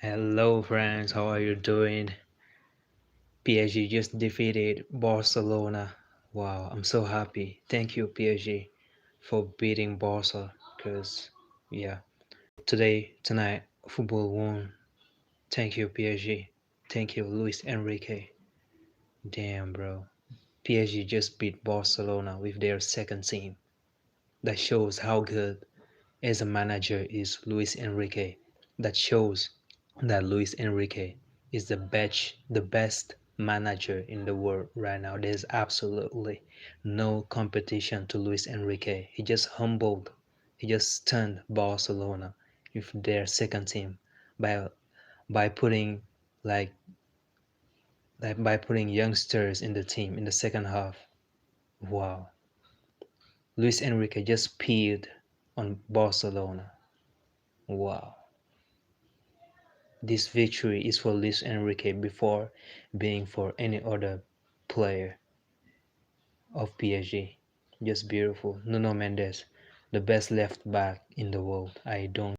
Hello, friends. How are you doing? PSG just defeated Barcelona. Wow, I'm so happy. Thank you, PSG, for beating Barca. Cause yeah, tonight, football won. Thank you, PSG. Thank you, Luis Enrique. Damn, bro. PSG just beat Barcelona with their second team. That shows how good as a manager is Luis Enrique. That shows that Luis Enrique is the best manager in the world right now. There's absolutely no competition to Luis Enrique. He just stunned Barcelona with their second team by by putting like by putting youngsters in the team in the second half. Wow. Luis Enrique just peed on Barcelona. Wow. This victory is for Luis Enrique before being for any other player of PSG. Just beautiful. Nuno Mendes, the best left back in the world. I don't.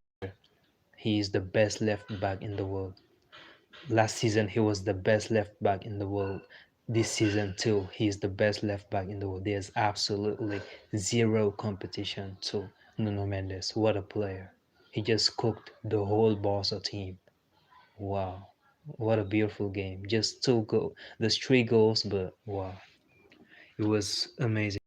He is the best left back in the world. Last season he was the best left back in the world. This season too, he is the best left back in the world. There's absolutely zero competition to Nuno Mendes. What a player. He just cooked the whole Barca team. Wow, what a beautiful game. Just two goals. There's three goals, but wow, it was amazing.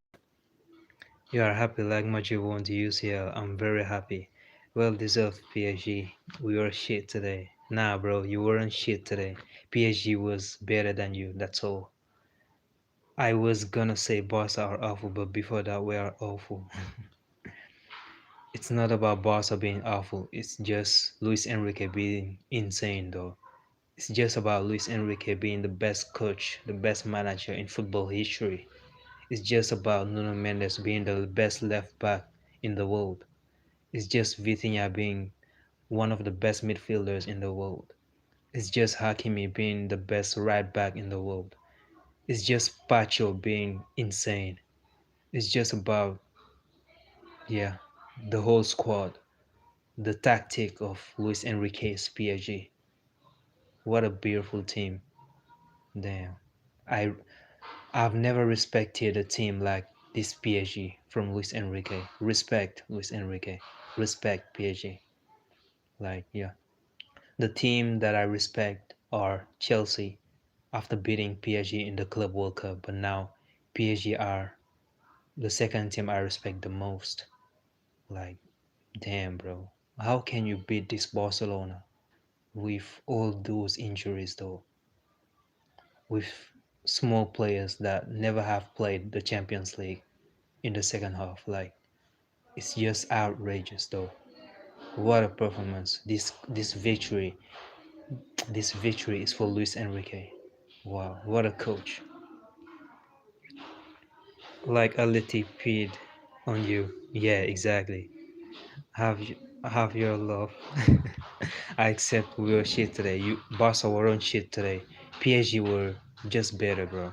You are happy like Madrid won the UCL. I'm very happy. Well deserved, PSG. We were shit today. Nah, bro, you weren't shit today. PSG was better than you, that's all. I was gonna say Barca are awful, but before that, we are awful. It's not about Barca being awful, it's just Luis Enrique being insane, though. It's just about Luis Enrique being the best coach, the best manager in football history. It's just about Nuno Mendes being the best left back in the world. It's just Vitinha being one of the best midfielders in the world. It's just Hakimi being the best right back in the world. It's just Pacho being insane. It's just about, yeah, the whole squad, the tactic of Luis Enrique's PSG. What a beautiful team. Damn. I I've never respected a team like this PSG from Luis Enrique. Respect Luis Enrique. Respect PSG. Like yeah. The team that I respect are Chelsea after beating PSG in the Club World Cup, but now PSG are the second team I respect the most. Like damn bro. How can you beat this Barcelona with all those injuries though? With small players that never have played the Champions League in the second half. Like it's just outrageous though. What a performance. This victory is for Luis Enrique. Wow, what a coach. Like a little peed on you. Yeah, exactly. Have you have your love. I accept we were shit today. You Barca were on shit today. PSG were just better, bro.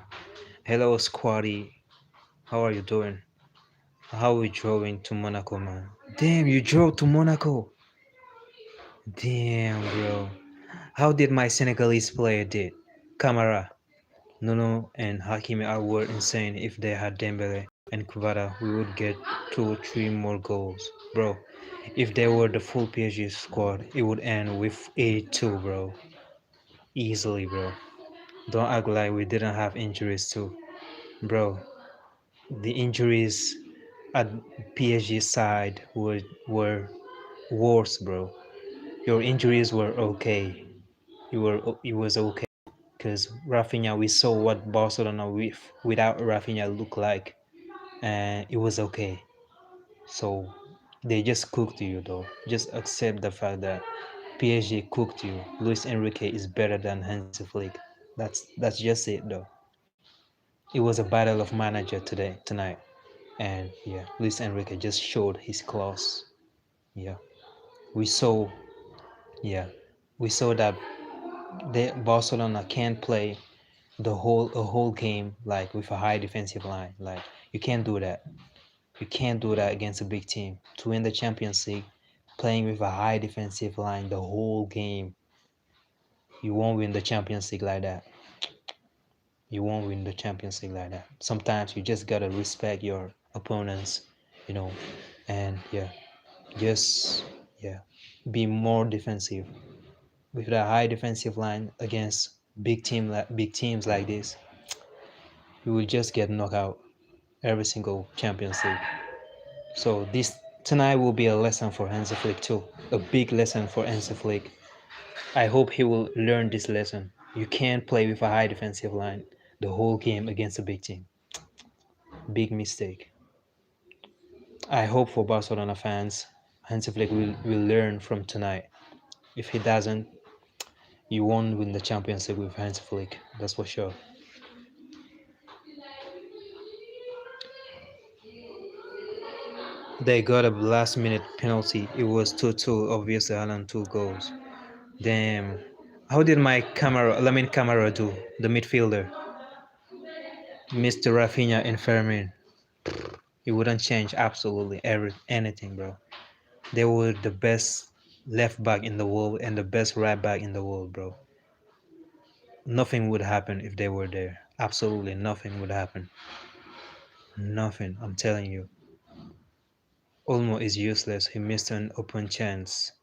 Hello squaddy. How are you doing? How we drove to Monaco, man? Damn, you drove to Monaco. Damn, bro. How did my Senegalese player did? Camara, Nuno, and Hakimi are were insane. If they had Dembele and Kvara, we would get 2 or 3 more goals, bro. If they were the full PSG squad, it would end with 82, bro. Easily, bro. Don't act like we didn't have injuries too, bro. The injuries at PSG side were worse, bro. Your injuries were okay. It was okay because Rafinha. We saw what Barcelona without Rafinha look like, and it was okay. So they just cooked you, though. Just accept the fact that PSG cooked you. Luis Enrique is better than Hansi Flick. That's just it, though. It was a battle of manager tonight, and yeah, Luis Enrique just showed his class. Yeah, we saw. Yeah, we saw that the Barcelona can't play the whole game like with a high defensive line. Like you can't do that. You can't do that against a big team. To win the Champions League, playing with a high defensive line the whole game. You won't win the Champions League like that. You won't win the Champions League like that. Sometimes you just gotta respect your opponents, you know, and yeah, just yeah, be more defensive. With a high defensive line against big teams like this, you will just get knocked out every single Champions League. So this tonight will be a lesson for Hansi Flick too, a big lesson for Hansi Flick. I hope he will learn this lesson. You can't play with a high defensive line the whole game against a big team. Big mistake. I hope for Barcelona fans, Hansi Flick will learn from tonight. If he doesn't, you won't win the Champions League with Hansi Flick. That's for sure. They got a last minute penalty. It was 2-2, obviously Alan 2 goals. Damn. How did my camera Lamin Camara do? The midfielder. Mr. Rafinha and Fermin. It wouldn't change absolutely anything, bro. They were the best left back in the world and the best right back in the world, bro. Nothing would happen if they were there. Absolutely nothing would happen. Nothing, I'm telling you. Olmo is useless. He missed an open chance.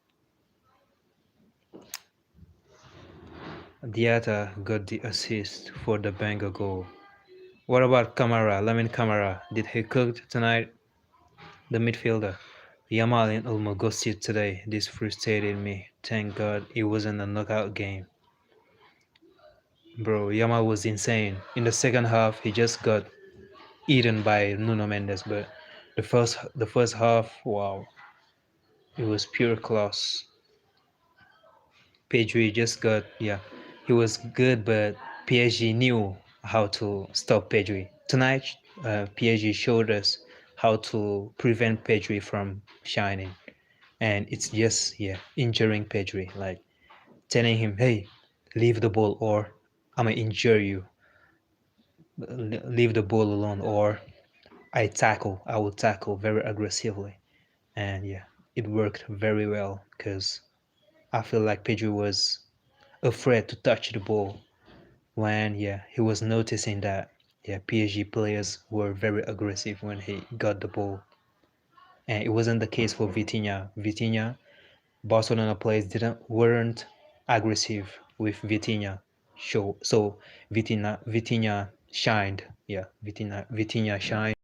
Diata got the assist for the banger goal. What about Kamara? Lamin Kamara, did he cook tonight? The midfielder. Yamal and Olmo ghosted today. This frustrated me. Thank God it wasn't a knockout game. Bro, Yamal was insane. In the second half, he just got eaten by Nuno Mendes, but the first half, wow, it was pure class. Pedri just got he was good, but PSG knew how to stop Pedri. Tonight, PSG showed us how to prevent Pedri from shining, and it's just injuring Pedri, like telling him, "Hey, leave the ball, or I'ma injure you. Leave the ball alone, or I will tackle very aggressively." And it worked very well because I feel like Pedri was afraid to touch the ball when he was noticing that PSG players were very aggressive when he got the ball, and it wasn't the case for Vitinha. Barcelona players didn't weren't aggressive with Vitinha. So Vitinha shined. Vitinha shined.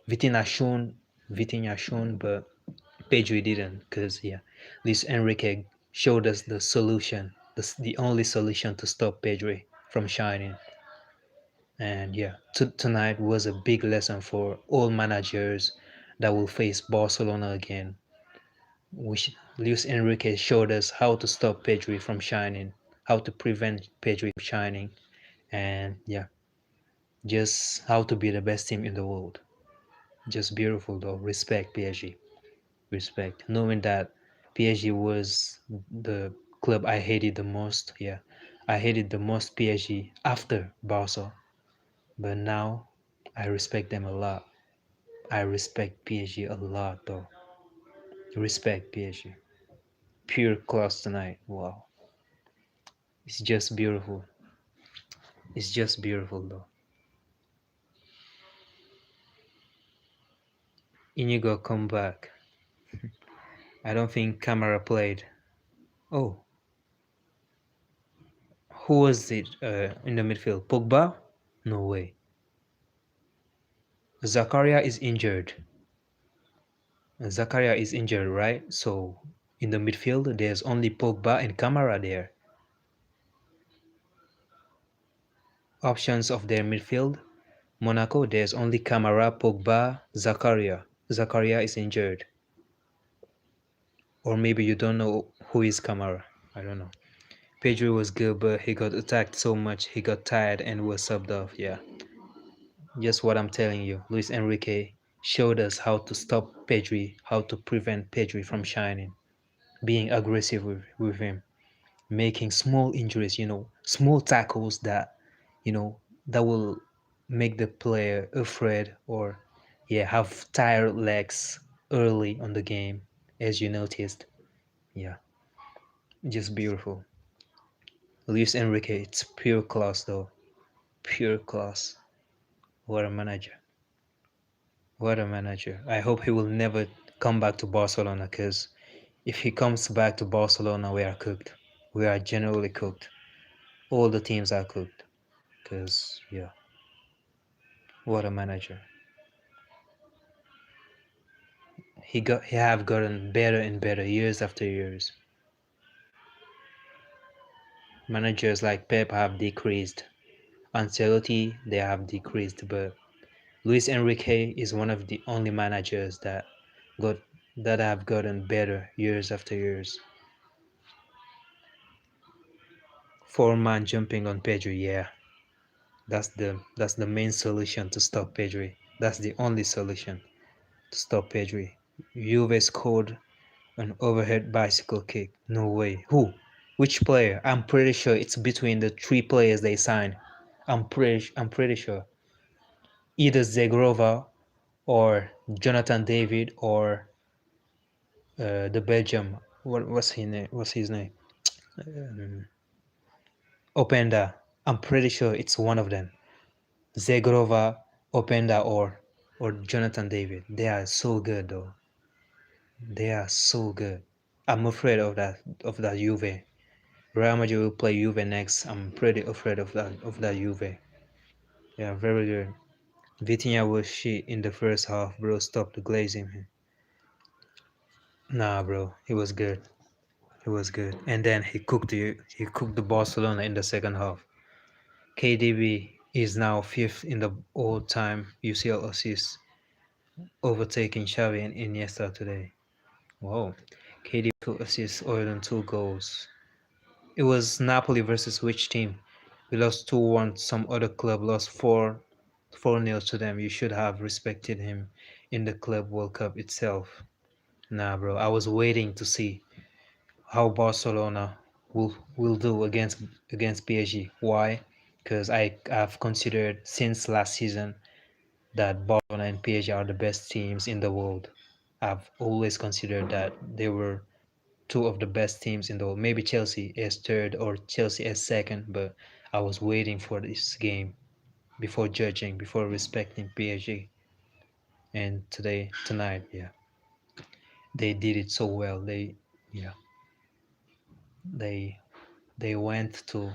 Vitinha shone, but Pedri didn't, because Luis Enrique showed us the solution, the only solution to stop Pedri from shining. And tonight was a big lesson for all managers that will face Barcelona again. Which Luis Enrique showed us how to stop Pedri from shining, how to prevent Pedri from shining, and just how to be the best team in the world. Just beautiful though. Respect PSG. Respect. Knowing that PSG was the club I hated the most. Yeah. I hated the most PSG after Barca. But now I respect them a lot. I respect PSG a lot though. Respect PSG. Pure class tonight. Wow. It's just beautiful. It's just beautiful though. Inigo come back. I don't think Camara played. Oh, who was it in the midfield? Pogba? No way. Zakaria is injured. Zakaria is injured, right? So in the midfield, there's only Pogba and Camara there. Options of their midfield: Monaco, there's only Camara, Pogba, Zakaria. Zakaria is injured. Or maybe you don't know who is Camara. I don't know. Pedro was good, but he got attacked so much he got tired and was subbed off. Yeah, just what I'm telling you. Luis Enrique showed us how to stop Pedri, how to prevent Pedri from shining, being aggressive with him, making small injuries, small tackles that will make the player afraid, or have tired legs early on the game, as you noticed. Yeah, just beautiful. Luis Enrique, it's pure class though. Pure class. What a manager. What a manager. I hope he will never come back to Barcelona because if he comes back to Barcelona, we are cooked. We are generally cooked. All the teams are cooked. Because, yeah, what a manager. He have gotten better and better years after years. Managers like Pep have decreased. Ancelotti, they have decreased, but Luis Enrique is one of the only managers got that have gotten better years after years. Four-man jumping on Pedri, yeah. That's the main solution to stop Pedri. That's the only solution to stop Pedri. Juve scored an overhead bicycle kick. No way. Who? Which player? I'm pretty sure it's between the three players they signed. I'm pretty sure. Either Zegrova or Jonathan David or the Belgium. What's his name? What's his name? Um, Openda. I'm pretty sure it's one of them. Zegrova, Openda, or Jonathan David. They are so good though. They are so good. I'm afraid of that Juve. Real Madrid will play Juve next. I'm pretty afraid of that Juve. Yeah, very good. Vitinha was shit in the first half, bro. Stop the glazing. Nah, bro. He was good. He was good. And then he cooked the Barcelona in the second half. KDB is now fifth in the all-time UCL assists, overtaking Xavi and Iniesta today. Wow. KDB 2 assists, other than 2 goals. It was Napoli versus which team? We lost 2-1. Some other club lost 4-0 to them. You should have respected him in the Club World Cup itself. Nah, bro. I was waiting to see how Barcelona will do against PSG. Why? Because have considered since last season that Barcelona and PSG are the best teams in the world. I've always considered that they were two of the best teams in the world. Maybe Chelsea as third or Chelsea as second, but I was waiting for this game before judging, before respecting PSG. And tonight, yeah, they did it so well. Yeah, they they went to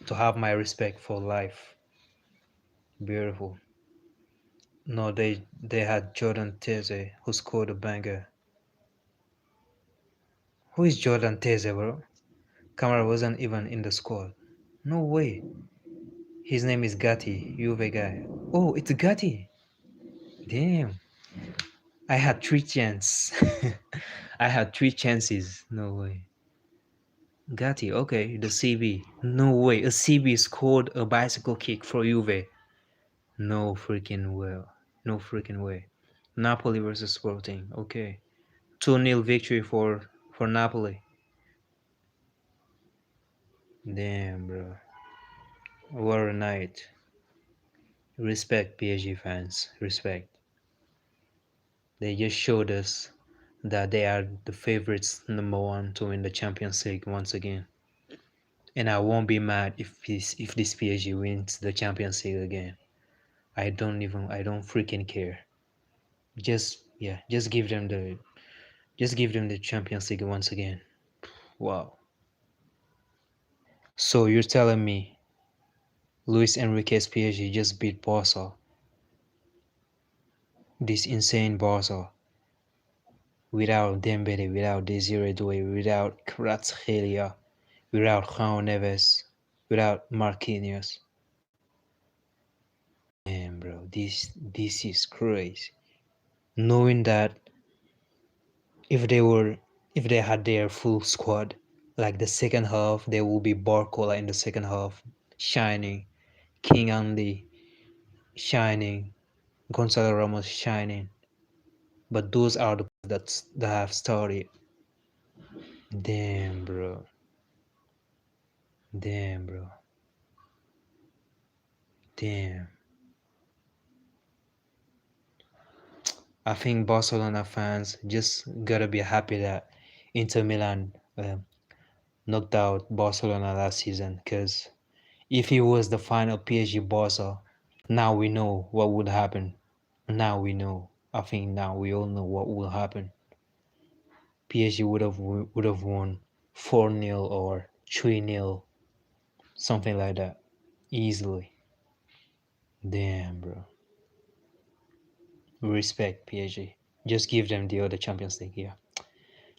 have my respect for life. Beautiful. No, they had Jordan Teze who scored a banger. Who is Jordan Teze, bro? Camara wasn't even in the squad. No way. His name is Gatti, Juve guy. Oh, it's Gatti. Damn. I had three chances. I had three chances. No way. Gatti, okay, the CB. No way. A CB scored a bicycle kick for Juve. No freaking way. No freaking way. Napoli versus Sporting. Okay. 2-0 victory for Napoli. Damn, bro. What a night. Respect, PSG fans. Respect. They just showed us that they are the favorites number one to win the Champions League once again. And I won't be mad if this PSG wins the Champions League again. I don't freaking care. Just give them the Champions League once again. Wow. So you're telling me Luis Enrique's PSG just beat Barca, this insane Barca, without Dembele, without Desire Doué, without Kvaratskhelia, without João Neves, without Marquinhos. Man, bro, this is crazy. Knowing that if they were if they had their full squad, like the second half, there will be Barcola in the second half, shining, King Andy shining, Gonzalo Ramos shining. But those are the that have started. Damn, bro. Damn, bro. Damn. I think Barcelona fans just gotta be happy that Inter Milan knocked out Barcelona last season. Because if it was the final PSG Barca, now we know what would happen. Now we know. I think now we all know what will happen. PSG would have won 4-0 or 3-0, something like that, easily. Damn, bro. Respect PSG. Just give them the other Champions League here.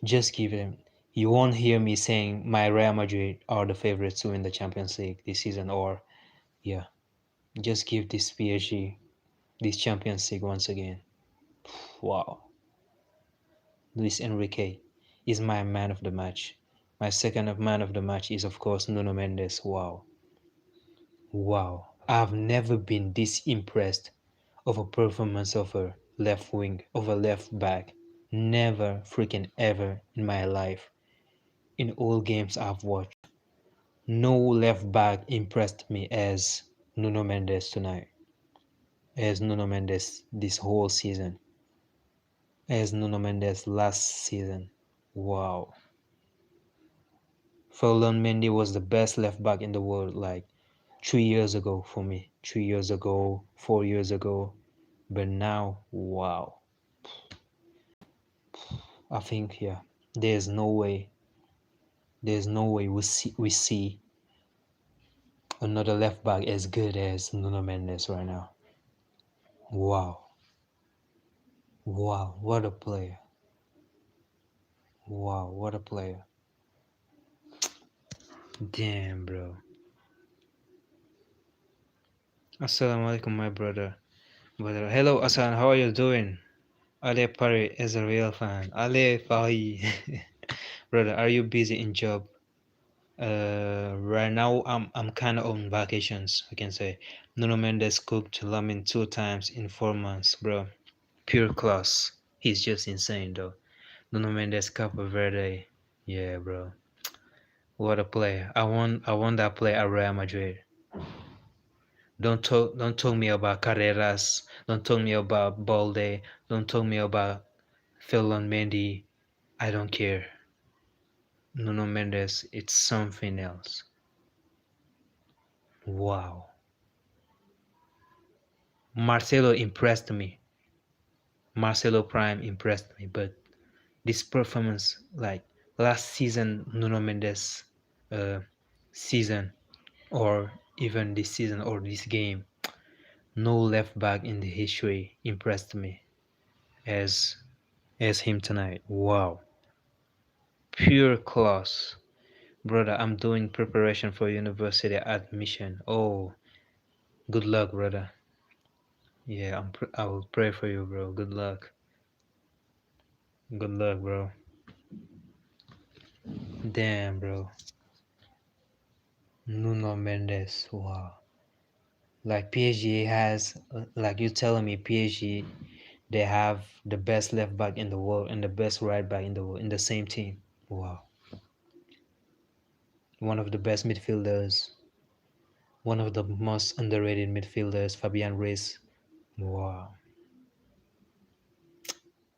Just give them. You won't hear me saying my Real Madrid are the favorites to win the Champions League this season, or yeah. Just give this PSG this Champions League once again. Wow. Luis Enrique is my man of the match. My second man of the match is of course Nuno Mendes. Wow. Wow. I've never been this impressed of a performance of a left wing, of a left back. Never freaking ever in my life. In all games I've watched, no left back impressed me as Nuno Mendes tonight. As Nuno Mendes this whole season. As Nuno Mendes last season. Wow. Ferland Mendy was the best left back in the world like 3 years ago for me. 3 years ago, 4 years ago. But now, wow. I think yeah, there's no way. There's no way we see another left back as good as Nuno Mendes right now. Wow. Wow, what a player. Wow, what a player. Damn, bro. Assalamu alaikum, my brother. Hello, Asan, how are you doing? Ale Pari is a real fan. Ale Fahi. Brother, are you busy in job? Right now I'm kind of on vacations, I can say. Nuno Mendes cooked Lamin 2 times in 4 months, bro. Pure class. He's just insane, though. Nuno Mendes, Capo Verde. Yeah, bro. What a player. I want that player at Real Madrid. Don't talk me about Carreras. Don't talk me about Balde. Don't talk me about Ferland Mendy. I don't care. Nuno Mendes, it's something else. Wow. Marcelo impressed me. Marcelo Prime impressed me, but this performance, like last season, Nuno Mendes uh, season, or even this season or this game, no left back in the history impressed me as him tonight. Wow, pure class, brother. I'm doing preparation for university admission. Oh, good luck, brother. Yeah, I will pray for you, bro. Good luck. Good luck, bro. Damn, bro. Nuno Mendes. Wow. Like PSG has, like you telling me, PSG, they have the best left back in the world and the best right back in the world in the same team. Wow. One of the best midfielders. One of the most underrated midfielders, Fabian Ruiz. Wow.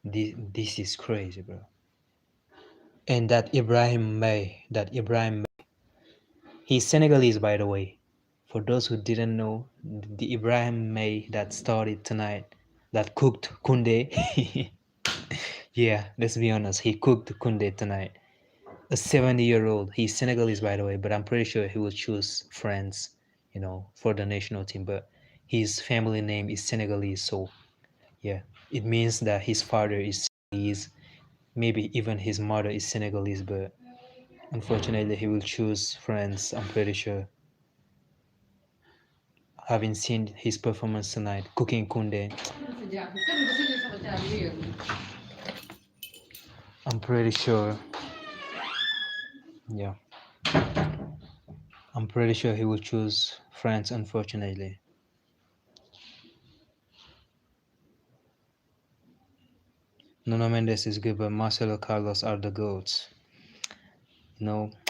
This is crazy, bro. And that Ibrahim May, he's Senegalese, by the way. For those who didn't know, the Ibrahim May that started tonight, that cooked Kunde. Yeah, let's be honest, he cooked Kunde tonight. A 70-year-old, he's Senegalese, by the way, but I'm pretty sure he will choose France, for the national team. But his family name is Senegalese, so yeah, it means that his father is Senegalese, maybe even his mother is Senegalese, but unfortunately he will choose France, I'm pretty sure. Having seen his performance tonight, cooking Kunde, I'm pretty sure, yeah, I'm pretty sure he will choose France, unfortunately. Nuno Mendes is good, but Marcelo Carlos are the goats.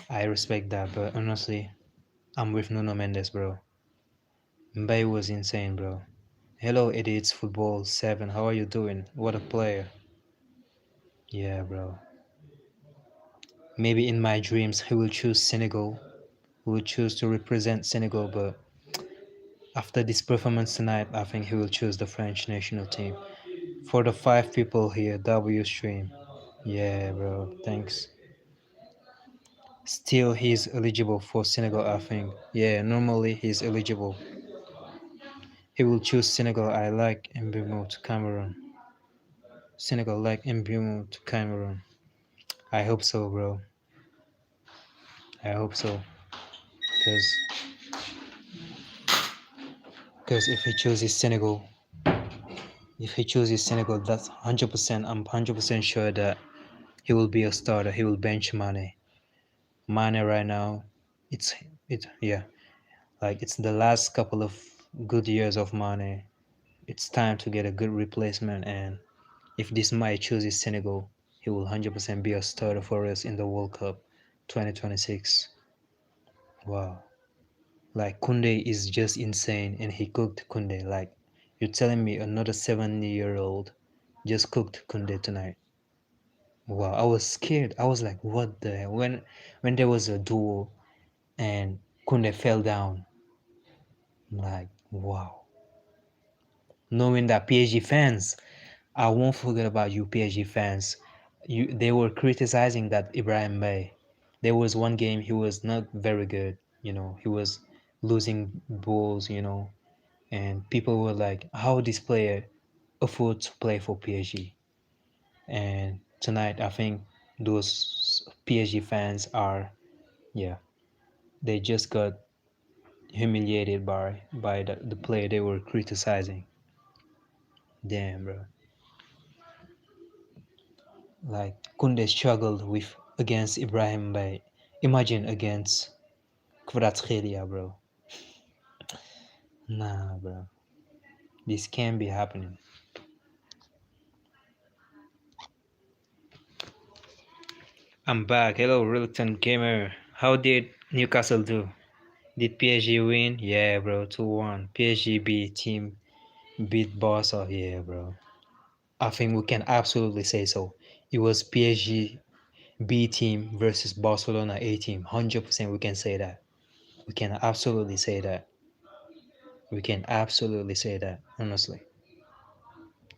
I respect that, but honestly, I'm with Nuno Mendes, bro. Mbaye was insane, bro. Hello, Idiots Football 7. How are you doing? What a player. Yeah, bro. Maybe in my dreams he will choose Senegal. He will choose to represent Senegal, but after this performance tonight, I think he will choose the French national team. For the five people here, W stream. Yeah, bro, thanks. Still, he's eligible for Senegal, I think. Yeah, normally he's eligible. He will choose Senegal. I like Mbeumo to Cameroon. Senegal like Mbeumo to Cameroon. I hope so, bro. I hope so. Because if he chooses Senegal, that's 100%. I'm 100% sure that he will be a starter. He will bench Mane. Mane right now, it's yeah, like it's the last couple of good years of Mane. It's time to get a good replacement, and if this might chooses Senegal, he will 100% be a starter for us in the World Cup 2026. Wow. Like Kunde is just insane and he cooked Kunde. Like you're telling me another 7-year-old just cooked Kunde tonight. Wow, I was scared. I was like, what the hell? When there was a duel and Kunde fell down. I'm like, wow. Knowing that PSG fans, I won't forget about you PSG fans. They were criticizing that Ibrahim Bay. There was one game he was not very good, he was losing balls, and people were like, how this player afford to play for PSG? And tonight I think those PSG fans are, yeah, they just got humiliated by the player they were criticizing. Damn, bro. Like Kunde struggled with against Ibrahim Bay. Imagine against Kvaratskhelia, bro. Nah, bro. This can't be happening. I'm back. Hello, Reluctant Gamer. How did Newcastle do? Did PSG win? Yeah, bro. 2-1. PSG B team beat Barca. Yeah, bro. I think we can absolutely say so. It was PSG B team versus Barcelona A team. 100% we can say that. We can absolutely say that. We can absolutely say that, honestly.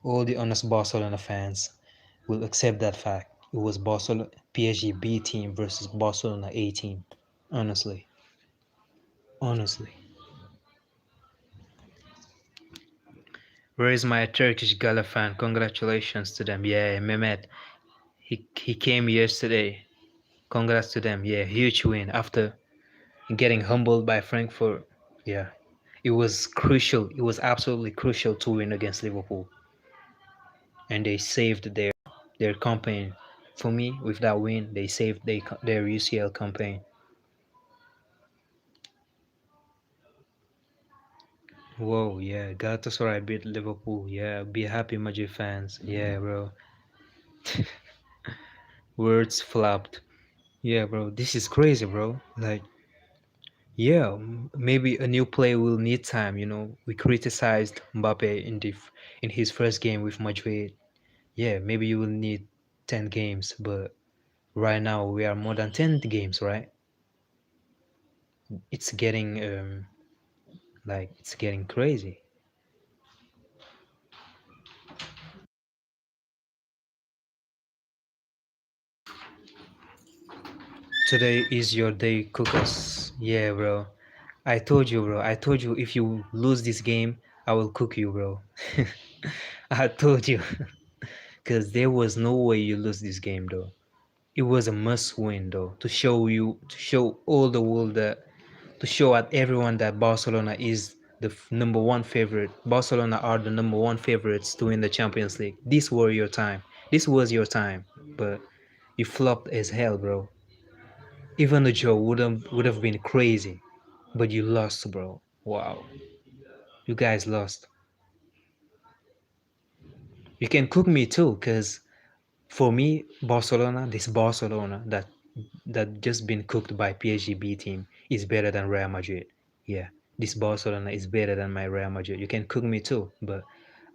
All the honest Barcelona fans will accept that fact. It was Barcelona PSG B team versus Barcelona A team. Honestly. Honestly. Where is my Turkish Gala fan? Congratulations to them. Yeah, Mehmet. He came yesterday. Congrats to them. Yeah, huge win after getting humbled by Frankfurt. Yeah. It was crucial. It was absolutely crucial to win against Liverpool. And they saved their campaign. For me, with that win, they saved their UCL campaign. Whoa, yeah, Galatasaray beat Liverpool. Yeah, be happy, Madrid fans. Yeah, bro. Words flopped. Yeah, bro. This is crazy, bro. Like, yeah, maybe a new player will need time. We criticized Mbappe in his first game with Madrid. Yeah, maybe you will need 10 games, but right now we are more than 10 games, right? It's getting it's getting crazy. Today is your day, cookers. Yeah, bro. I told you, bro. I told you if you lose this game, I will cook you, bro. I told you. Because there was no way you lose this game, though. It was a must win, though, to show all the world to show at everyone that Barcelona is the number one favorite. Barcelona are the number one favorites to win the Champions League. This was your time. This was your time. But you flopped as hell, bro. Even the draw would have been crazy. But you lost, bro. Wow. You guys lost. You can cook me too, because for me, this Barcelona that just been cooked by PSG team is better than Real Madrid. Yeah, this Barcelona is better than my Real Madrid. You can cook me too, but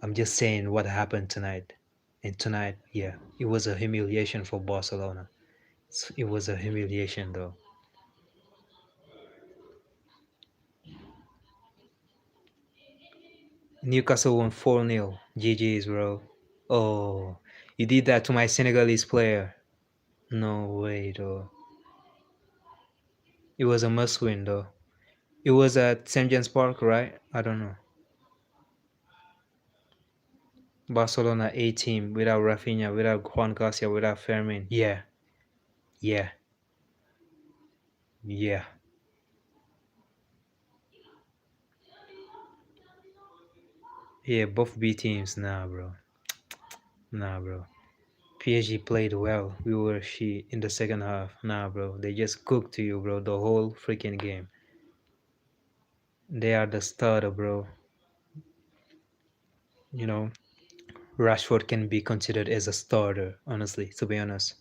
I'm just saying what happened tonight. And tonight, yeah, it was a humiliation for Barcelona. It was a humiliation though. Newcastle won 4-0. GG's, bro. Oh, you did that to my Senegalese player. No way, though. It was a must win, though. It was at St. James Park, right? I don't know. Barcelona A team without Rafinha, without Juan Garcia, without Fermin. Yeah, yeah, yeah. Yeah, both B teams. Nah, bro. Nah, bro. PSG played well. We were she in the second half. Nah, bro. They just cooked to you, bro. The whole freaking game. They are the starter, bro. You know, Rashford can be considered as a starter, honestly, to be honest.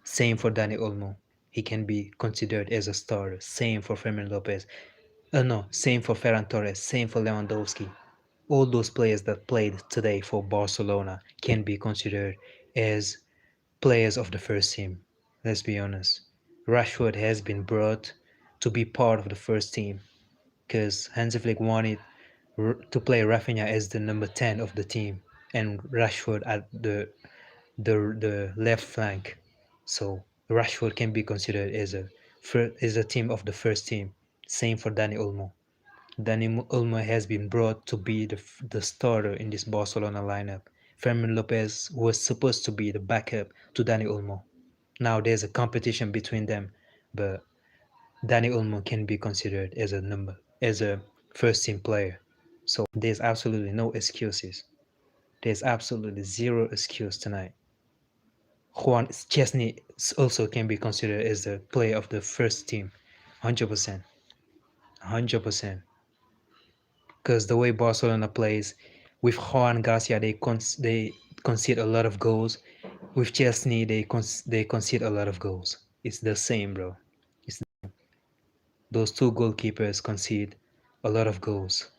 Same for Dani Olmo. He can be considered as a starter. Same for Fermin Lopez. No, same for Ferran Torres. Same for Lewandowski. All those players that played today for Barcelona can be considered as players of the first team. Let's be honest. Rashford has been brought to be part of the first team because Hansi Flick wanted to play Rafinha as the number 10 of the team and Rashford at the left flank. So Rashford can be considered as a team of the first team. Same for Dani Olmo. Dani Olmo has been brought to be the starter in this Barcelona lineup. Fermin Lopez was supposed to be the backup to Dani Olmo. Now there's a competition between them, but Dani Olmo can be considered as a first team player. So there's absolutely no excuses. There's absolutely zero excuse tonight. Juan Chesney also can be considered as the player of the first team, 100%, 100%. Because the way Barcelona plays, with Juan Garcia, they concede a lot of goals. With Chesney, they concede a lot of goals. It's the same, bro. It's those two goalkeepers concede a lot of goals.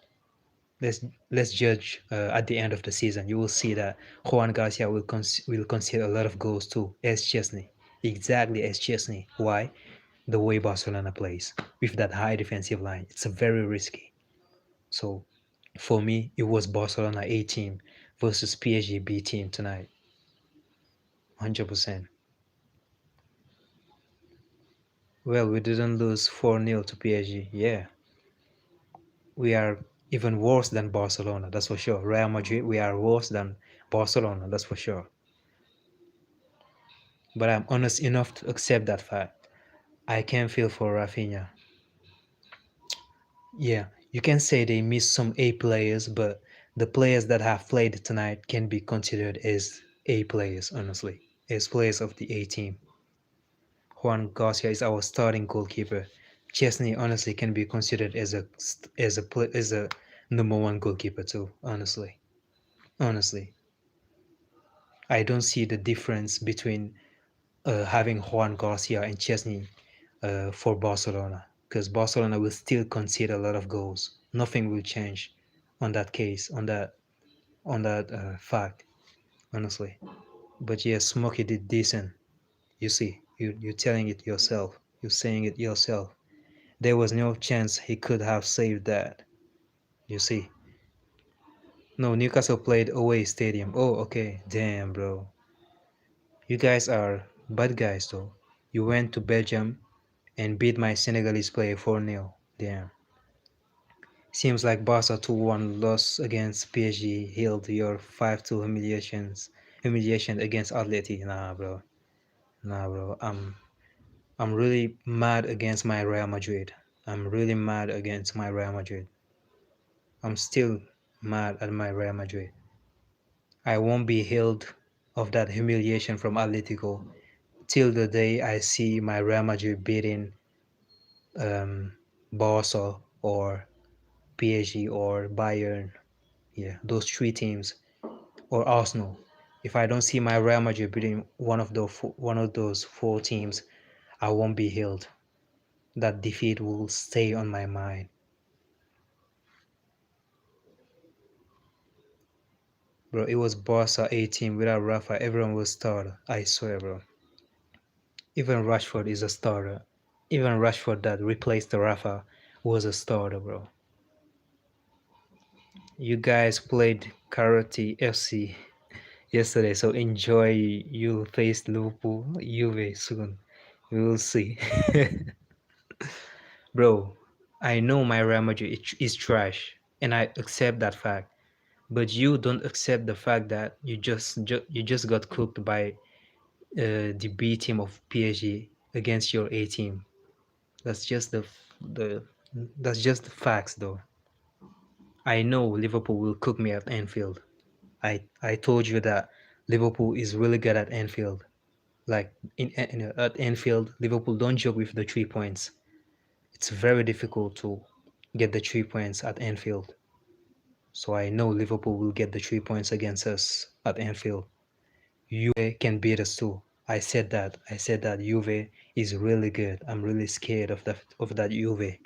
Let's let's judge at the end of the season. You will see that Juan Garcia will concede a lot of goals too, as Chesney, exactly as Chesney. Why? The way Barcelona plays with that high defensive line, it's a very risky. So, for me, it was Barcelona A team versus PSG B team tonight, 100%. Well, we didn't lose 4-0 to PSG. Yeah, we are even worse than Barcelona, that's for sure. Real Madrid, we are worse than Barcelona, that's for sure. But I'm honest enough to accept that fact. I can feel for Rafinha. Yeah, you can say they missed some A players, but the players that have played tonight can be considered as A players, honestly, as players of the A team. Juan Garcia is our starting goalkeeper. Chesney honestly can be considered as a number one goalkeeper too. Honestly, I don't see the difference between having Juan Garcia and Chesney for Barcelona, because Barcelona will still concede a lot of goals. Nothing will change on that case, on that fact, honestly. But yes, Smokey did decent. You see, you're telling it yourself. You're saying it yourself. There was no chance he could have saved that. You see. No, Newcastle played away stadium. Oh, okay. Damn, bro. You guys are bad guys, though. You went to Belgium and beat my Senegalese player 4-0. Damn. Seems like Barca 2-1 loss against PSG healed your 5-2 humiliation against Atleti. Nah, bro. Nah, bro. I'm really mad against my Real Madrid. I'm really mad against my Real Madrid. I'm still mad at my Real Madrid. I won't be healed of that humiliation from Atletico till the day I see my Real Madrid beating um, Barca or PSG or Bayern. Yeah, those three teams or Arsenal. If I don't see my Real Madrid beating one of those four teams, I won't be healed. That defeat will stay on my mind. Bro, it was Barca A team without Rafa. Everyone was starter. I swear, bro. Even Rashford is a starter. Even Rashford that replaced the Rafa was a starter, bro. You guys played Karate FC yesterday, so enjoy. You'll face Liverpool, Juve soon. We will see. Bro, I know my Real Madrid is trash, and I accept that fact. But you don't accept the fact that you just got cooked by the B team of PSG against your A team. That's just the that's just the facts, though. I know Liverpool will cook me at Anfield. I told you that Liverpool is really good at Anfield. Like at Anfield, Liverpool don't joke with the 3 points. It's very difficult to get the 3 points at Anfield. So I know Liverpool will get the 3 points against us at Anfield. Juve can beat us too. I said that. I said that Juve is really good. I'm really scared of that Juve.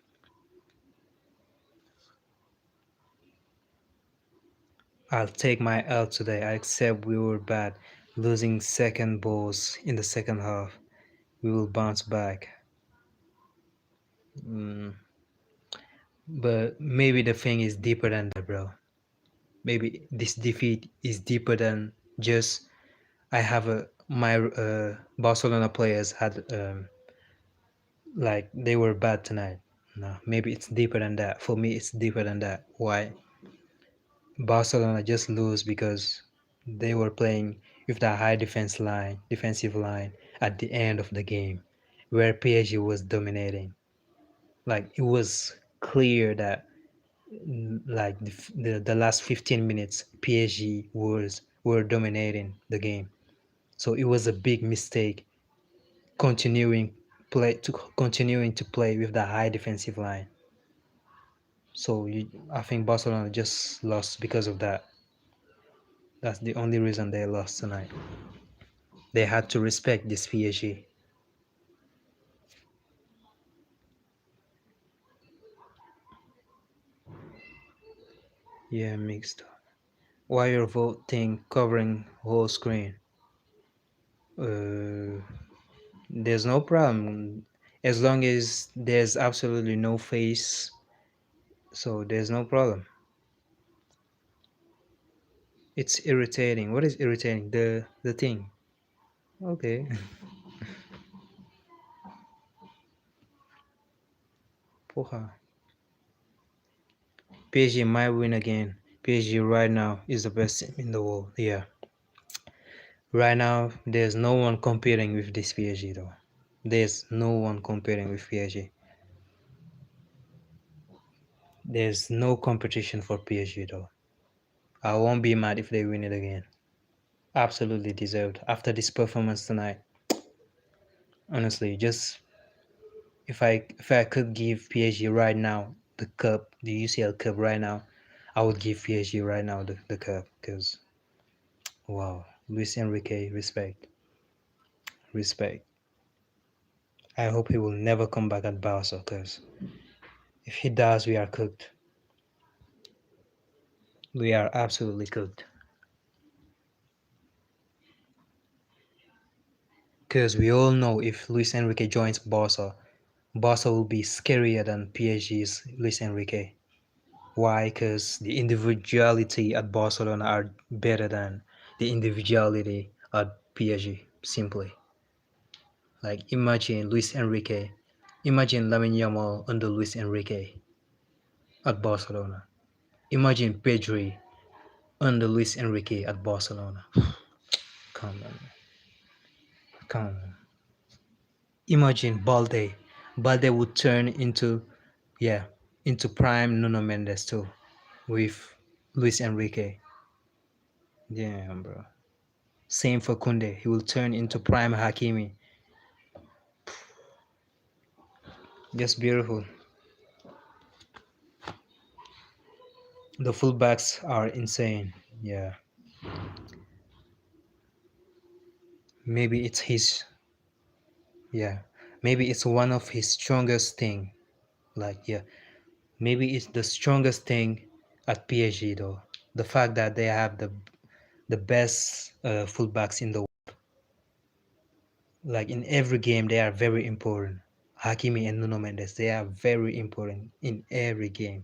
I'll take my L today. I accept we were bad, losing second balls in the second half. We will bounce back. Mm, but maybe the thing is deeper than that, bro. Maybe this defeat is deeper than just I have a my Barcelona players had like they were bad tonight. No, maybe it's deeper than that. For me, it's deeper than that. Why? Barcelona just lose because they were playing with that high defensive line at the end of the game, where PSG was dominating. Like it was clear that like the last 15 minutes PSG were dominating the game. So it was a big mistake continuing to play with the high defensive line. So I think Barcelona just lost because of that. That's the only reason they lost tonight. They had to respect this PSG. Yeah, mixed. Why your voting covering whole screen? Uh, there's no problem as long as there's absolutely no face. So there's no problem. It's irritating. What is irritating? The thing. Okay. Porra. PSG might win again. PSG right now is the best team in the world. Yeah. Right now, there's no one competing with this PSG though. There's no one competing with PSG. There's no competition for PSG though. I won't be mad if they win it again. Absolutely deserved. After this performance tonight, honestly, just if I could give PSG right now the cup, the UCL cup right now, I would give PSG right now the cup because wow, Luis Enrique, respect. I hope he will never come back at Barca because if he does, we are cooked. We are absolutely cooked. Because we all know if Luis Enrique joins Barca, Barca will be scarier than PSG's Luis Enrique. Why? Because the individuality at Barcelona are better than the individuality at PSG. Simply, like imagine Luis Enrique, imagine Lamine Yamal under Luis Enrique at Barcelona. Imagine Pedri under Luis Enrique at Barcelona. Come on, come on. Imagine Balde. Balde would turn into prime Nuno Mendes too, with Luis Enrique. Yeah, bro. Same for Kunde. He will turn into prime Hakimi. Just beautiful. The fullbacks are insane. Yeah. Maybe it's his. Yeah. Maybe it's one of his strongest thing. Like yeah. Maybe it's the strongest thing at PSG though. The fact that they have the best fullbacks in the Like in every game, they are very important. Hakimi and Nuno Mendes, they are very important in every game.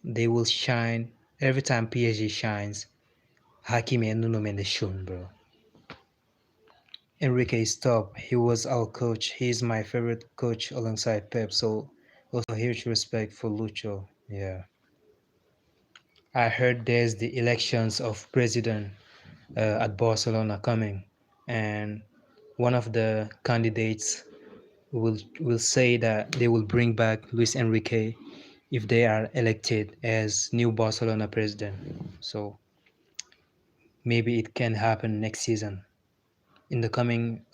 They will shine every time PSG shines. Hakimi and Nuno Mendes shone, bro. Enrique is top. He was our coach. He's my favorite coach alongside Pep. So also huge respect for Lucho. Yeah. I heard there's the elections of president at Barcelona coming, and one of the candidates will say that they will bring back Luis Enrique if they are elected as new Barcelona president. So maybe it can happen next season in the coming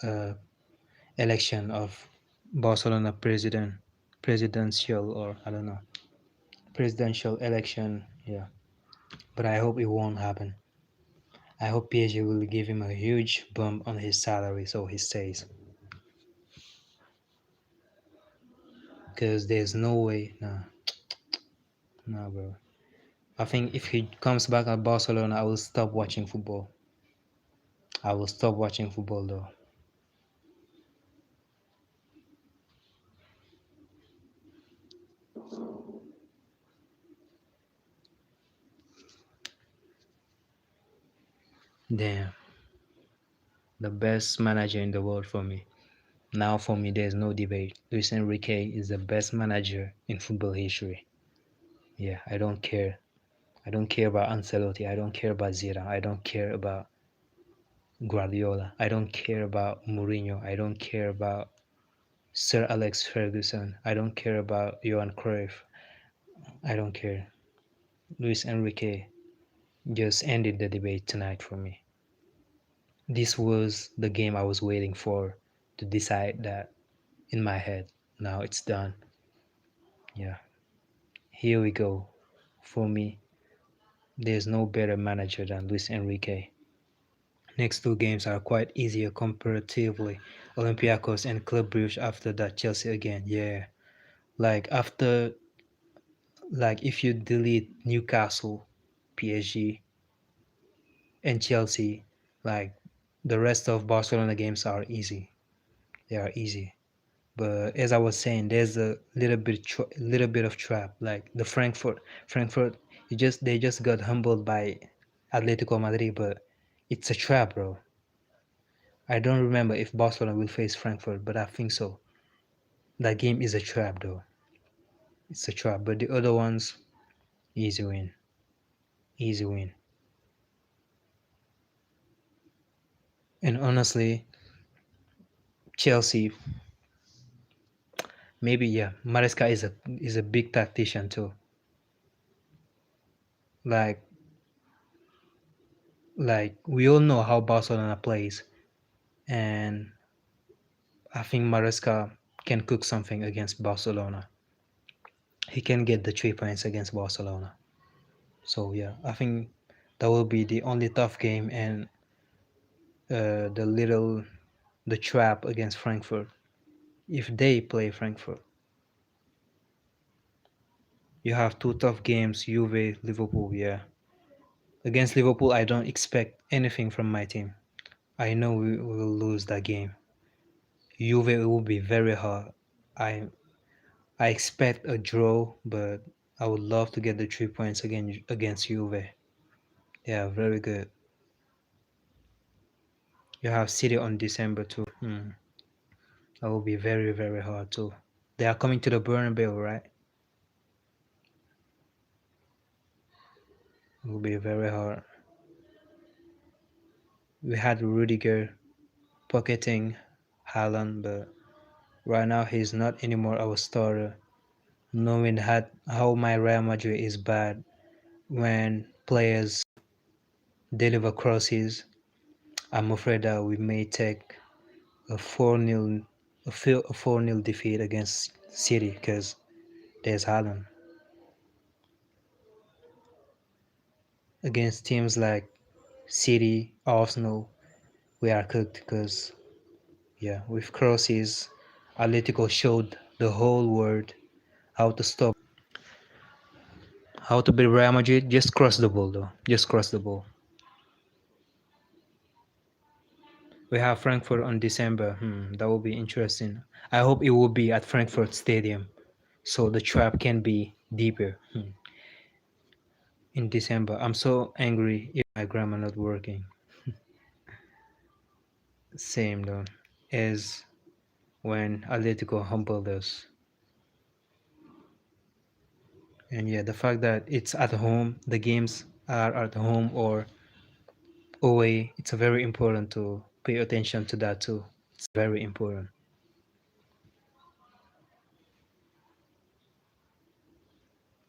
election of Barcelona presidential, or I don't know, presidential election. Yeah, but I hope it won't happen. I hope PSG will give him a huge bump on his salary so he stays. Because there's no way, nah, bro. I think if he comes back at Barcelona, I will stop watching football. I will stop watching football though. Damn, the best manager in the world for me. Now for me, there's no debate. Luis Enrique is the best manager in football history. Yeah, I don't care. I don't care about Ancelotti. I don't care about Zidane. I don't care about Guardiola. I don't care about Mourinho. I don't care about Sir Alex Ferguson. I don't care about Johan Cruyff. I don't care. Luis Enrique just ended the debate tonight for me. This was the game I was waiting for to decide that in my head. Now it's done. Yeah. Here we go. For me, there's no better manager than Luis Enrique. Next two games are quite easier comparatively. Olympiacos and Club Brugge, after that Chelsea again. Yeah. Like after, like if you delete Newcastle, PSG, and Chelsea, like the rest of Barcelona games are easy. They are easy. But as I was saying, there's a little bit of trap. Like the Frankfurt, they just got humbled by Atletico Madrid, but it's a trap, bro. I don't remember if Barcelona will face Frankfurt, but I think so. That game is a trap, though. It's a trap. But the other ones, easy win, easy win. And honestly, Chelsea, maybe yeah, Maresca is a big tactician too. Like we all know how Barcelona plays, and I think Maresca can cook something against Barcelona. He can get the 3 points against Barcelona. So yeah, I think that will be the only tough game, and the trap against Frankfurt if they play Frankfurt. You have two tough games, Juve, Liverpool. Yeah, against Liverpool, I don't expect anything from my team. I know we will lose that game. Juve will be very hard. I I expect a draw, but I would love to get the 3 points against Juve. Yeah, very good. You have City on December too. That will be very, very hard too. They are coming to the Bernabeu, right? It will be very hard. We had Rudiger pocketing Haaland, but right now he's not anymore our starter. Knowing how my Real Madrid is bad when players deliver crosses, I'm afraid that we may take a 4-0 a 4-0 defeat against City because there's Haaland. Against teams like City, Arsenal, we are cooked because yeah, with crosses, Atletico showed the whole world how to stop, how to beat Real Madrid. Just cross the ball though. Just cross the ball. We have Frankfurt on December. That will be interesting. I hope it will be at Frankfurt Stadium, so the trap can be deeper. In December, I'm so angry if my grammar not working. Same though, as when Atletico humbled us. And yeah, the fact that it's at home, the games are at home or away, it's very important to pay attention to that too. It's very important.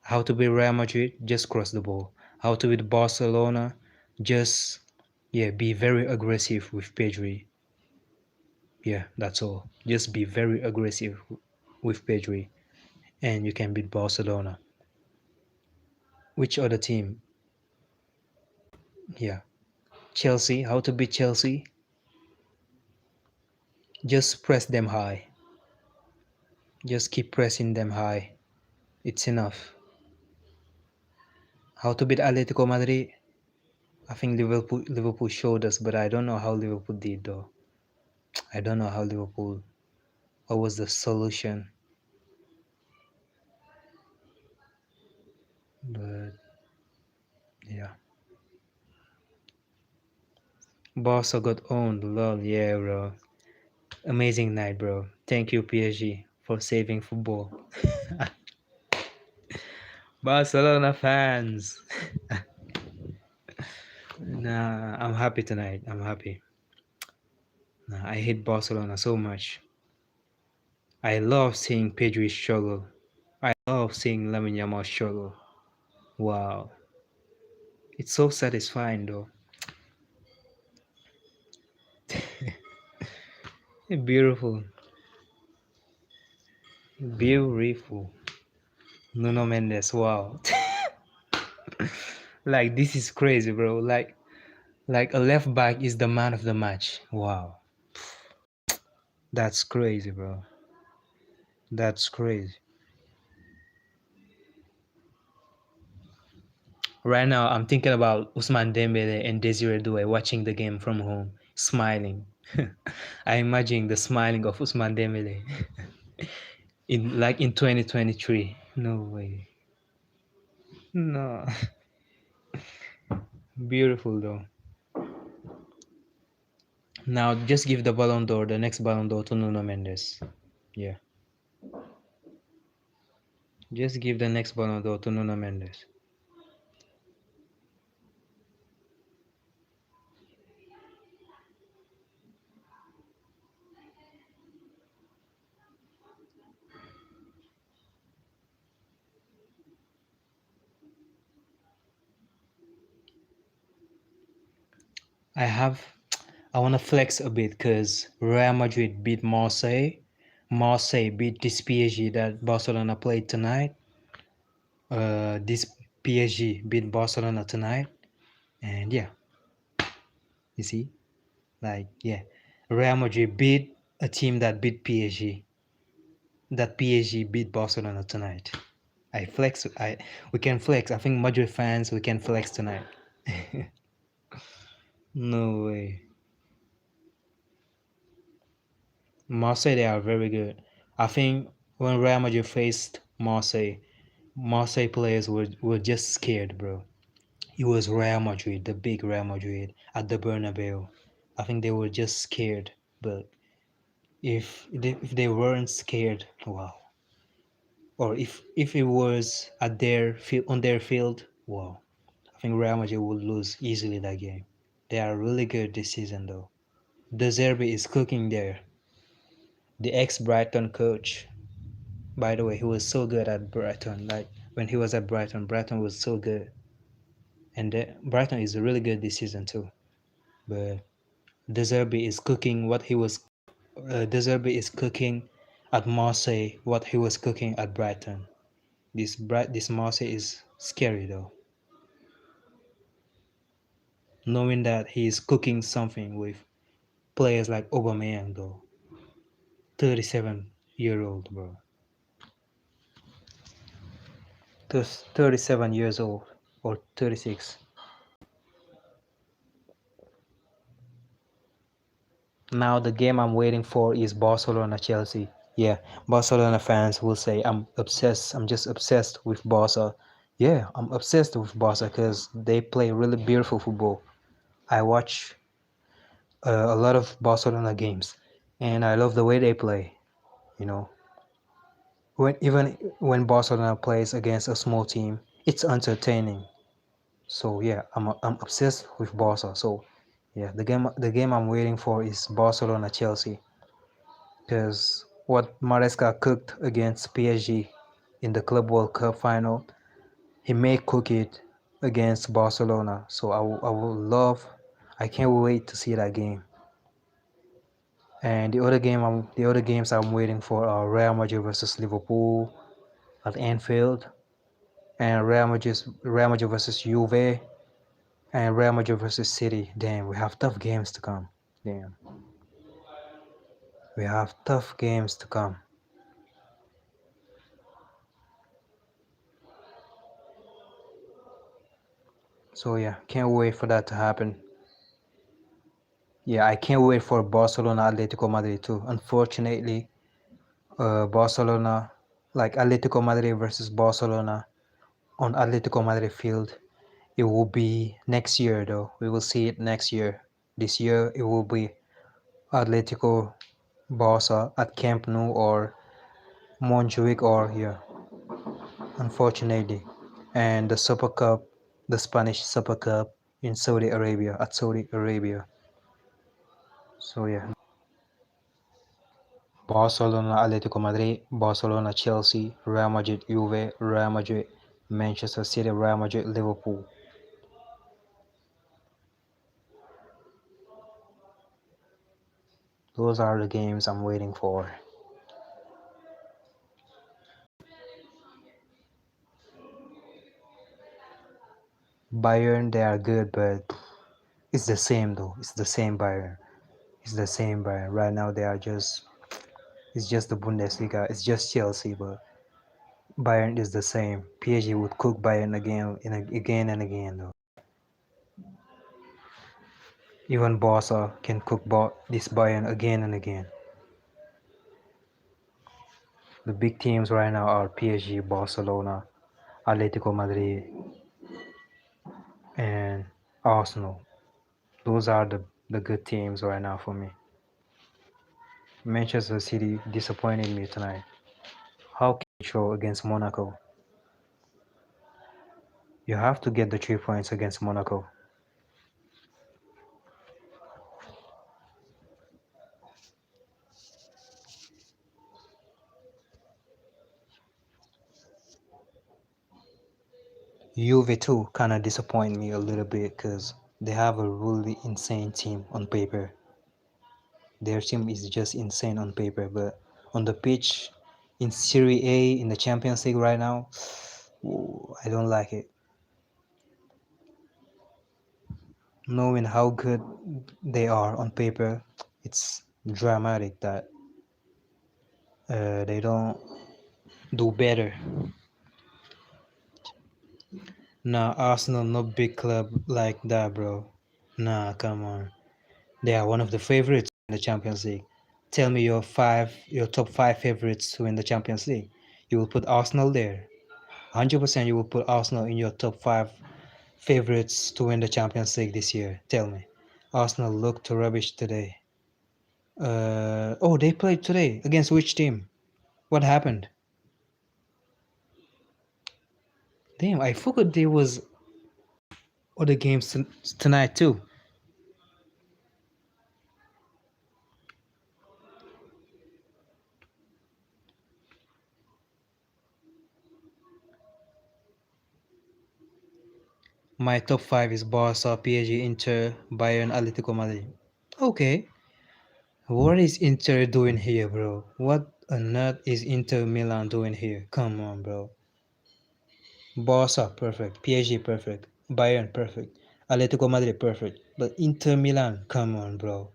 How to beat Real Madrid? Just cross the ball. How to beat Barcelona? Just be very aggressive with Pedri. Yeah, that's all. Just be very aggressive with Pedri, and you can beat Barcelona. Which other team? Yeah, Chelsea. How to beat Chelsea? Just press them high. Just keep pressing them high. It's enough. How to beat Atletico Madrid? I think Liverpool showed us, but I don't know how Liverpool did though. I don't know how Liverpool. What was the solution? But yeah, Barca got owned. Lol, yeah, bro. Amazing night, bro. Thank you, PSG, for saving football. Barcelona fans. Nah, I'm happy tonight. I'm happy. Nah, I hate Barcelona so much. I love seeing Pedri struggle. I love seeing Lamine Yamal struggle. Wow. It's so satisfying though. Beautiful. Beautiful. Nuno Mendes, wow. Like this is crazy, bro. Like a left back is the man of the match. Wow. That's crazy, bro. That's crazy. Right now, I'm thinking about Usman Dembele and Desire Doué watching the game from home, smiling. I imagine the smiling of Usman Dembele in 2023. No way. No. Beautiful though. Now just give the Ballon d'Or, the next Ballon d'Or to Nuno Mendes. Yeah. Just give the next Ballon d'Or to Nuno Mendes. I have I want to flex a bit because Real Madrid beat Marseille. Marseille beat this PSG that Barcelona played tonight. This PSG beat Barcelona tonight. And yeah, you see, like, yeah, Real Madrid beat a team that beat PSG. That PSG beat Barcelona tonight. We can flex. I think Madrid fans, we can flex tonight. No way. Marseille, they are very good. I think when Real Madrid faced Marseille players were just scared, bro. It was Real Madrid, the big Real Madrid at the Bernabeu. I think they were just scared. But if they weren't scared, wow. Or if it was at their field on their field, wow. I think Real Madrid would lose easily that game. They are really good this season though. De Zerbi is cooking there. The ex-Brighton coach. By the way, he was so good at Brighton. Like when he was at Brighton, Brighton was so good. And Brighton is really good this season too. But De Zerbi is cooking what he was. De Zerbi is cooking at Marseille what he was cooking at Brighton. This Marseille is scary though. Knowing that he is cooking something with players like Aubameyang though. 37-year-old bro. 37 years old or 36. Now the game I'm waiting for is Barcelona Chelsea. Yeah, Barcelona fans will say I'm obsessed. I'm just obsessed with Barca. Yeah, I'm obsessed with Barca because they play really beautiful football. I watch a lot of Barcelona games, and I love the way they play. You know, even when Barcelona plays against a small team, it's entertaining. So yeah, I'm obsessed with Barca. So yeah, the game I'm waiting for is Barcelona Chelsea because what Maresca cooked against PSG in the Club World Cup final, he may cook it against Barcelona. So I can't wait to see that game. And the other games I'm waiting for are Real Madrid versus Liverpool at Anfield, and Real Madrid versus Juve, and Real Madrid versus City. Damn, we have tough games to come. Damn, we have tough games to come. So yeah, can't wait for that to happen. Yeah, I can't wait for Barcelona Atletico Madrid too. Unfortunately, Barcelona, like Atletico Madrid versus Barcelona on Atletico Madrid field, it will be next year though. We will see it next year. This year it will be Atletico Barca at Camp Nou or Montjuic or yeah, unfortunately. And the Super Cup, the Spanish Super Cup in Saudi Arabia at Saudi Arabia. So yeah, Barcelona, Atletico Madrid, Barcelona, Chelsea, Real Madrid, Juve, Real Madrid, Manchester City, Real Madrid, Liverpool. Those are the games I'm waiting for. Bayern, they are good, but it's the same though. It's the same Bayern. It's the same Bayern. Right now they are just it's just the Bundesliga. It's just Chelsea, but Bayern is the same. PSG would cook Bayern again and again though. Even Barca can cook this Bayern again and again. The big teams right now are PSG, Barcelona, Atletico Madrid, and Arsenal. Those are the good teams right now for me. Manchester City disappointed me tonight. How can you show against Monaco? You have to get the 3 points against Monaco. Juve too kind of disappoint me a little bit because they have a really insane team on paper. Their team is just insane on paper, but on the pitch, in Serie A, in the Champions League right now, I don't like it. Knowing how good they are on paper, it's dramatic that they don't do better. Nah, Arsenal no big club like that, bro. Nah, come on. They are one of the favorites in the Champions League. Tell me your top five favorites to win the Champions League. You will put Arsenal there. 100% you will put Arsenal in your top five favorites to win the Champions League this year. Tell me. Arsenal looked rubbish today. Oh, they played today. Against which team? What happened? Damn, I forgot there was other games tonight too. My top five is Barca, PSG, Inter, Bayern, Atletico Madrid. Okay. What is Inter doing here, bro? What on earth is Inter Milan doing here? Come on, bro. Barca, perfect. PSG, perfect. Bayern, perfect. Atletico Madrid, perfect. But Inter Milan, come on, bro.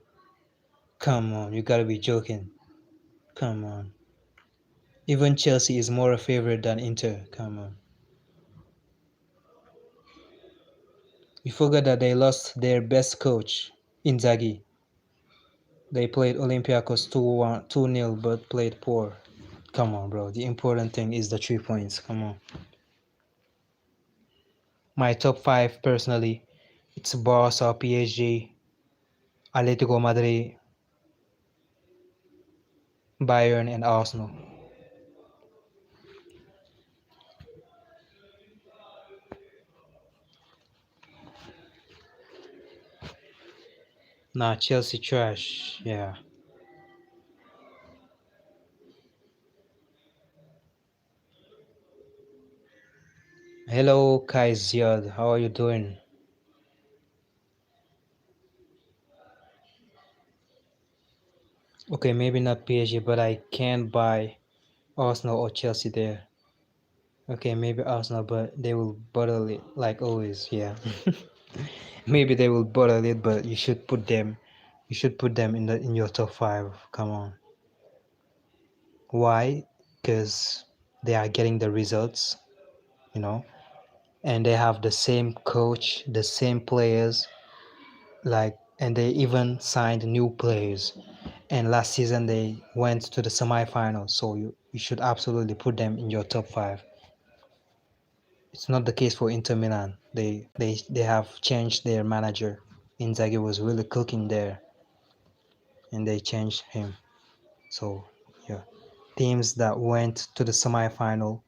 Come on, you gotta be joking. Come on. Even Chelsea is more a favorite than Inter. Come on. You forgot that they lost their best coach, Inzaghi. They played Olympiacos 2-1, 2-0, but played poor. Come on, bro. The important thing is the 3 points. Come on. My top five personally, it's Barça, PSG, Atletico Madrid, Bayern, and Arsenal. Nah, Chelsea trash. Yeah. Hello, Kai Ziad. How are you doing? Okay, maybe not PSG, but I can buy Arsenal or Chelsea there. Okay, maybe Arsenal, but they will bottle it like always. Yeah. Maybe they will bottle it, but you should put them. You should put them in your top five. Come on. Why? Because they are getting the results, you know, and they have the same coach, the same players, like, and they even signed new players. And last season they went to the semifinals, so you should absolutely put them in your top five. It's not the case for Inter Milan. They have changed their manager. Inzaghi was really cooking there, and they changed him. So yeah, teams that went to the semifinal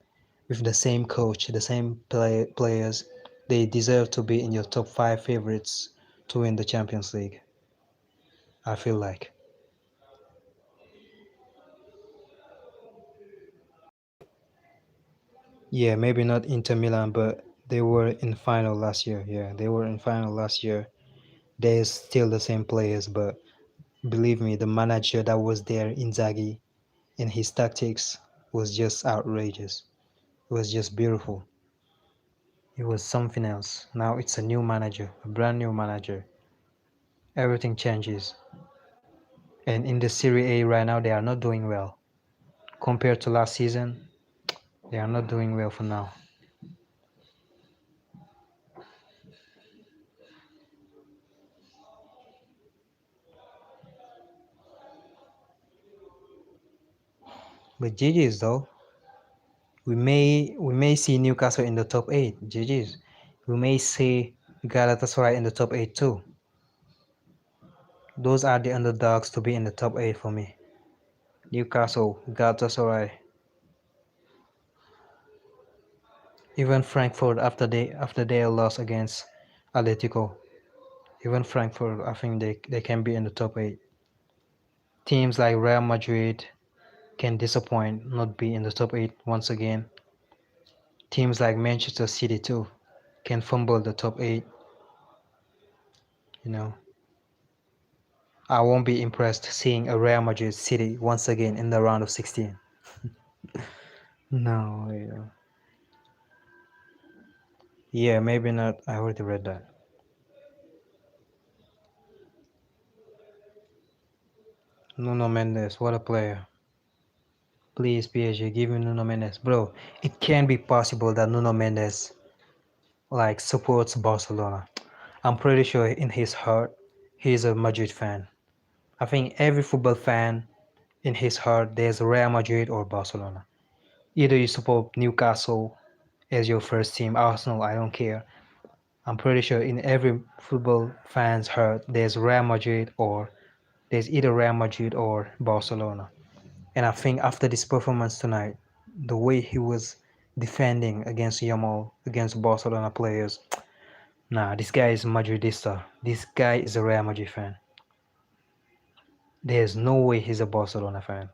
with the same coach, the same players, they deserve to be in your top five favorites to win the Champions League. I feel like. Yeah, maybe not Inter Milan, but they were in final last year. Yeah, they were in final last year. They're still the same players, but believe me, the manager that was there, Inzaghi, and his tactics was just outrageous. It was just beautiful. It was something else. Now it's a new manager, a brand new manager. Everything changes. And in the Serie A right now, they are not doing well. Compared to last season, they are not doing well for now. But GG's though, we may see Newcastle in the top eight. GG's. We may see Galatasaray in the top eight too. Those are the underdogs to be in the top eight for me. Newcastle, Galatasaray, even Frankfurt after their loss against Atletico. Even Frankfurt, I think they can be in the top eight. Teams like Real Madrid can disappoint, not be in the top eight once again. Teams like Manchester City too can fumble the top eight. You know, I won't be impressed seeing a Real Madrid City once again in the round of 16. No, yeah. Yeah, maybe not. I already read that. Nuno Mendes, what a player. Please, PSG, give me Nuno Mendes. Bro, it can be possible that Nuno Mendes like supports Barcelona. I'm pretty sure in his heart, he's a Madrid fan. I think every football fan in his heart, there's Real Madrid or Barcelona. Either you support Newcastle as your first team, Arsenal, I don't care. I'm pretty sure in every football fan's heart, there's Real Madrid or there's either Real Madrid or Barcelona. And I think after this performance tonight, the way he was defending against Yamal, against Barcelona players, nah, this guy is Madridista. This guy is a Real Madrid fan. There's no way he's a Barcelona fan.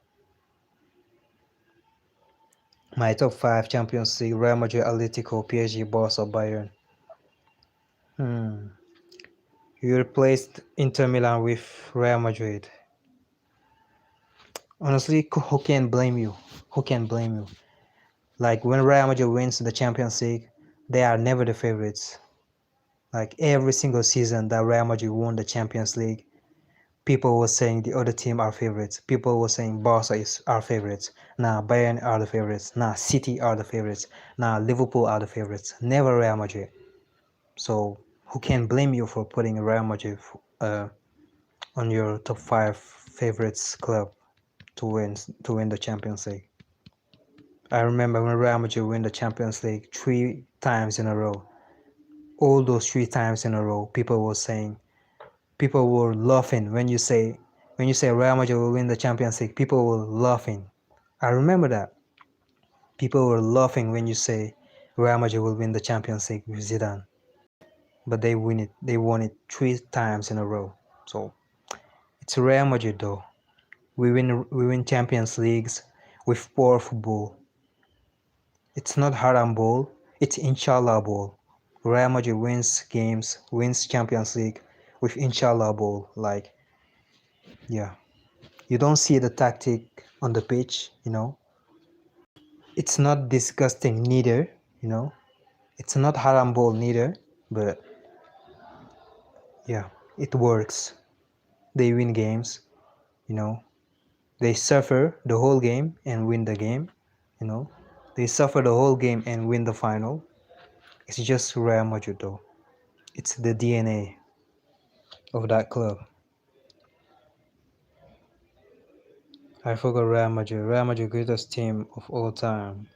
My top five Champions League: Real Madrid, Atletico, PSG, Barca, Bayern. Hmm. You replaced Inter Milan with Real Madrid. Honestly, who can blame you? Who can blame you? Like when Real Madrid wins the Champions League, they are never the favorites. Like every single season that Real Madrid won the Champions League, people were saying the other team are favorites. People were saying Barca is our favorites. Nah, Bayern are the favorites. Nah, City are the favorites. Nah, Liverpool are the favorites. Never Real Madrid. So who can blame you for putting Real Madrid on your top 5 favorites club to win the Champions League. I remember when Real Madrid win the Champions League 3 times in a row. All those 3 times in a row, people were laughing when you say Real Madrid will win the Champions League. People were laughing. I remember that. People were laughing when you say Real Madrid will win the Champions League with Zidane. But they win it. They won it 3 times in a row. So it's Real Madrid though. We win Champions Leagues with poor football. It's not haram ball. It's inshallah ball. Real Madrid wins games, wins Champions League with inshallah ball. Like, yeah, you don't see the tactic on the pitch. It's not disgusting neither. It's not haram ball neither. But yeah, it works. They win games. They suffer the whole game and win the game. They suffer the whole game and win the final. It's just Real Madrid though. It's the DNA of that club. I forgot Real Madrid. Real Madrid greatest team of all time.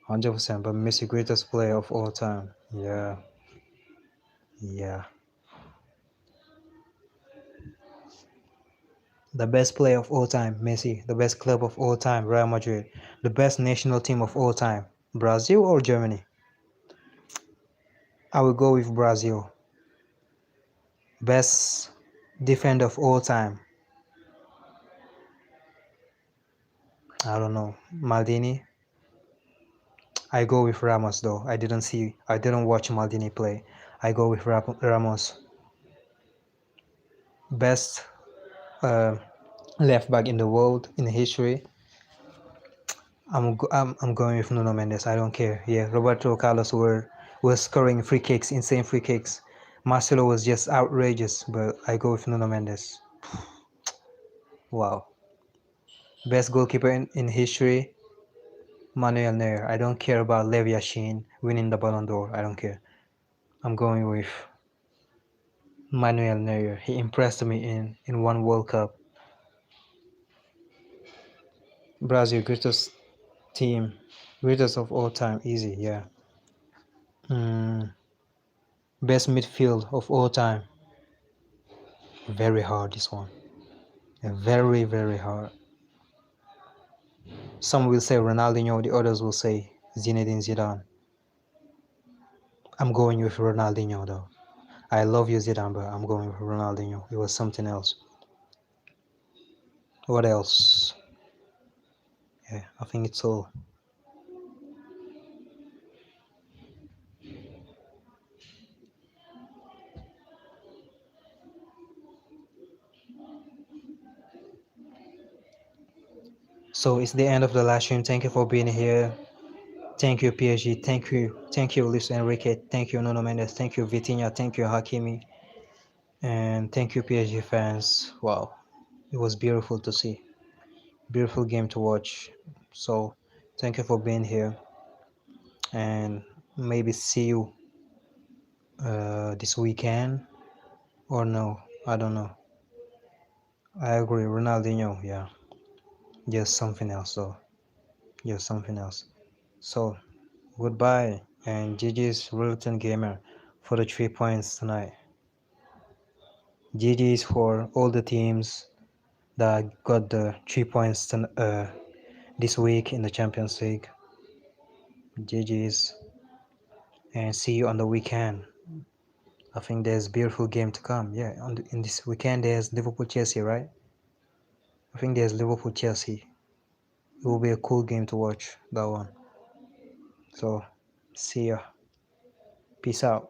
100%, but Messi greatest player of all time. Yeah. Yeah. The best player of all time, Messi. The best club of all time, Real Madrid. The best national team of all time, Brazil or Germany? I will go with Brazil. Best defender of all time. I don't know. Maldini. I go with Ramos though. I didn't watch Maldini play. I go with Ramos. Best left back in the world in history. I'm going with Nuno Mendes. I don't care. Yeah, Roberto Carlos were scoring free kicks, insane free kicks. Marcelo was just outrageous, but I go with Nuno Mendes. Wow. Best goalkeeper in history, Manuel Neuer. I don't care about Lev Yashin winning the Ballon d'Or. I don't care. I'm going with Manuel Neuer. He impressed me in one World Cup. Brazil, greatest team, greatest of all time, easy, yeah. Best midfield of all time. Very hard, this one. Very, very hard. Some will say Ronaldinho, the others will say Zinedine Zidane. I'm going with Ronaldinho though. I love you, Zidane, but I'm going with Ronaldinho. It was something else. What else? Yeah, I think it's all. So it's the end of the live stream. Thank you for being here. Thank you, PSG. Thank you, Luis Enrique. Thank you, Nuno Mendes. Thank you, Vitinha. Thank you, Hakimi. And thank you, PSG fans. Wow, it was beautiful to see. Beautiful game to watch. So thank you for being here. And maybe see you this weekend. Or no, I don't know. I agree, Ronaldinho, yeah. Just something else though. Just something else. So goodbye and GG's Reluctant Gamer for the 3 points tonight. GG's for all the teams that got the 3 points this week in the Champions League. GG's and see you on the weekend. I think there's a beautiful game to come. Yeah, in this weekend there's Liverpool Chelsea, right? I think there's Liverpool Chelsea. It will be a cool game to watch, that one. So see ya. Peace out.